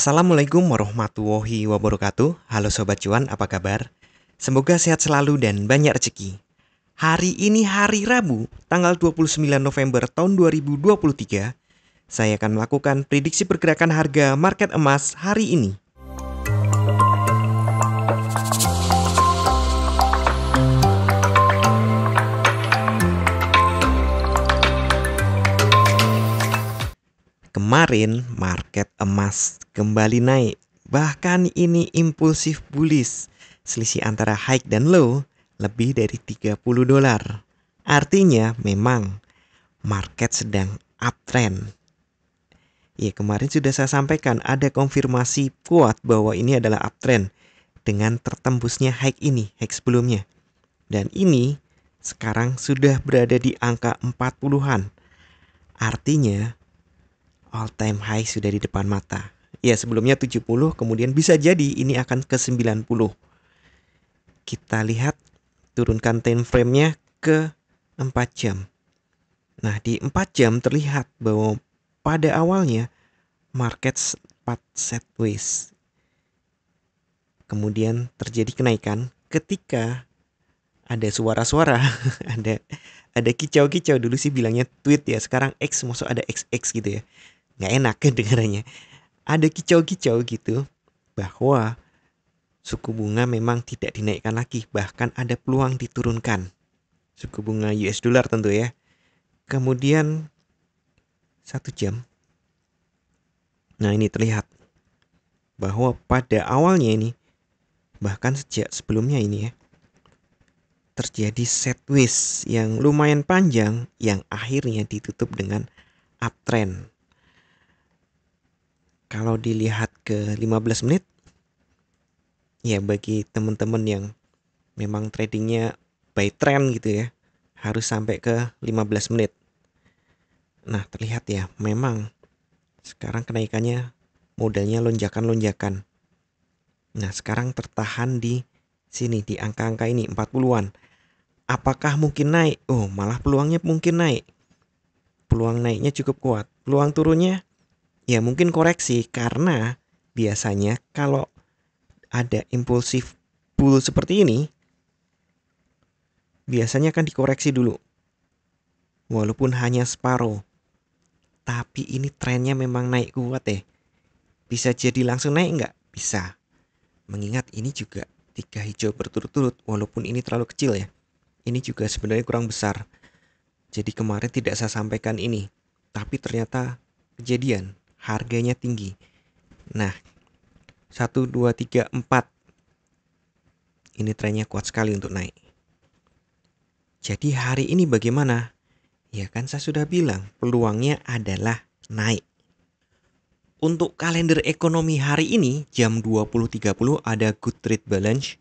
Assalamualaikum warahmatullahi wabarakatuh. Halo Sobat Cuan, apa kabar? Semoga sehat selalu dan banyak rezeki. Hari ini hari Rabu, tanggal 29 November tahun 2023. Saya akan melakukan prediksi pergerakan harga market emas hari ini. Kemarin market emas kembali naik. Bahkan ini impulsif bullish. Selisih antara high dan low lebih dari 30 dolar. Artinya memang market sedang uptrend. Ya, kemarin sudah saya sampaikan ada konfirmasi kuat bahwa ini adalah uptrend dengan tertembusnya high ini, high sebelumnya. Dan ini sekarang sudah berada di angka 40-an. Artinya all time high sudah di depan mata. Ya, sebelumnya 70, kemudian bisa jadi ini akan ke 90. Kita lihat, turunkan time frame-nya ke 4 jam. Nah, di 4 jam terlihat bahwa pada awalnya market sempat sideways. Kemudian terjadi kenaikan ketika ada suara-suara, ada kicau-kicau. Dulu sih bilangnya tweet ya, sekarang X, maksud ada XX gitu ya. Nggak enak kedengarannya. Ada kicau-kicau gitu bahwa suku bunga memang tidak dinaikkan lagi, bahkan ada peluang diturunkan. Suku bunga US dollar tentu ya. Kemudian 1 jam. Nah, ini terlihat bahwa pada awalnya ini, bahkan sejak sebelumnya ini ya, terjadi sideways yang lumayan panjang yang akhirnya ditutup dengan uptrend. Kalau dilihat ke 15 menit, ya bagi teman-teman yang memang tradingnya by trend gitu ya, harus sampai ke 15 menit. Nah, terlihat ya, memang sekarang kenaikannya modalnya lonjakan-lonjakan. Nah, sekarang tertahan di sini, di angka-angka ini 40-an. Apakah mungkin naik? Oh, malah peluangnya mungkin naik. Peluang naiknya cukup kuat. Peluang turunnya ya mungkin koreksi, karena biasanya kalau ada impulsif bull seperti ini, biasanya kan dikoreksi dulu. Walaupun hanya separuh. Tapi ini trennya memang naik kuat ya. Bisa jadi langsung naik nggak? Bisa. Mengingat ini juga 3 hijau berturut-turut, walaupun ini terlalu kecil ya. Ini juga sebenarnya kurang besar. Jadi kemarin tidak saya sampaikan ini. Tapi ternyata kejadian. Harganya tinggi. Nah, 1, 2, 3, 4. Ini trennya kuat sekali untuk naik. Jadi hari ini bagaimana? Ya kan saya sudah bilang, peluangnya adalah naik. Untuk kalender ekonomi hari ini, jam 20.30 ada good trade balance.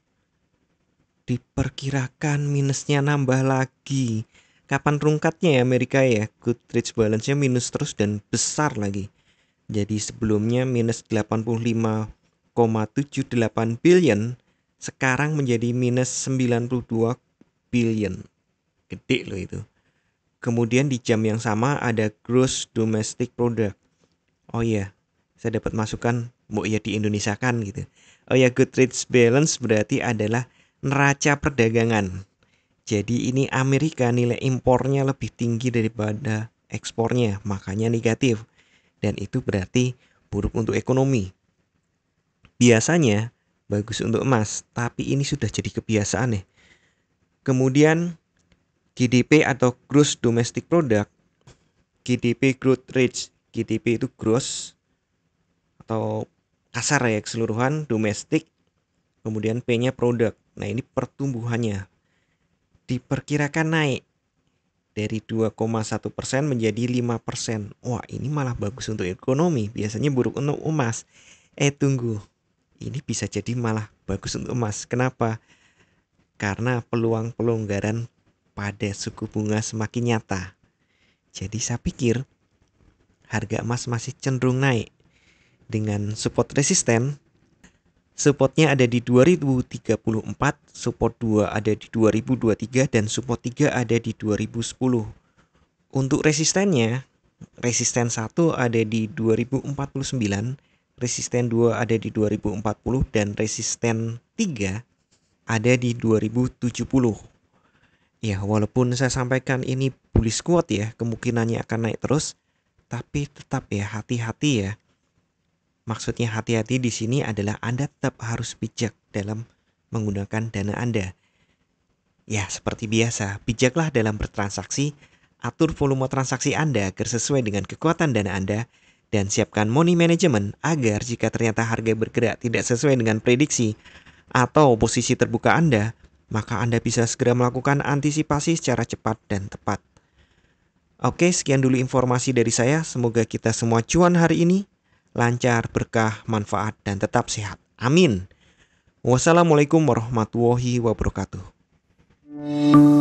Diperkirakan minusnya nambah lagi. Kapan rungkatnya ya Amerika ya? Good trade balance-nya minus terus dan besar lagi. Jadi sebelumnya minus 85,78 billion, sekarang menjadi minus 92 billion. Gede loh itu. Kemudian di jam yang sama ada gross domestic product. Oh iya, saya dapat masukan mau ya di Indonesia kan gitu. Oh ya, good trade balance berarti adalah neraca perdagangan. Jadi ini Amerika nilai impornya lebih tinggi daripada ekspornya, makanya negatif. Dan itu berarti buruk untuk ekonomi. Biasanya bagus untuk emas, tapi ini sudah jadi kebiasaan nih. Kemudian GDP atau Gross Domestic Product, GDP Growth Rate, GDP itu gross atau kasar ya keseluruhan, domestik, kemudian P-nya produk. Nah, ini pertumbuhannya diperkirakan naik dari 2,1% menjadi 5%. Wah, ini malah bagus untuk ekonomi, biasanya buruk untuk emas. Tunggu, ini bisa jadi malah bagus untuk emas. Kenapa? Karena peluang pelonggaran pada suku bunga semakin nyata. Jadi saya pikir harga emas masih cenderung naik dengan support resisten. Supportnya ada di 2034, support 2 ada di 2023, dan support 3 ada di 2010. Untuk resistennya, resisten 1 ada di 2049, resisten 2 ada di 2040, dan resisten 3 ada di 2070. Ya, walaupun saya sampaikan ini bullish quote ya, kemungkinannya akan naik terus, tapi tetap ya hati-hati ya. Maksudnya hati-hati di sini adalah Anda tetap harus bijak dalam menggunakan dana Anda. Ya, seperti biasa, bijaklah dalam bertransaksi, atur volume transaksi Anda agar sesuai dengan kekuatan dana Anda, dan siapkan money management agar jika ternyata harga bergerak tidak sesuai dengan prediksi atau posisi terbuka Anda, maka Anda bisa segera melakukan antisipasi secara cepat dan tepat. Oke, sekian dulu informasi dari saya. Semoga kita semua cuan hari ini, lancar, berkah, manfaat, dan tetap sehat. Amin. Wassalamualaikum warahmatullahi wabarakatuh.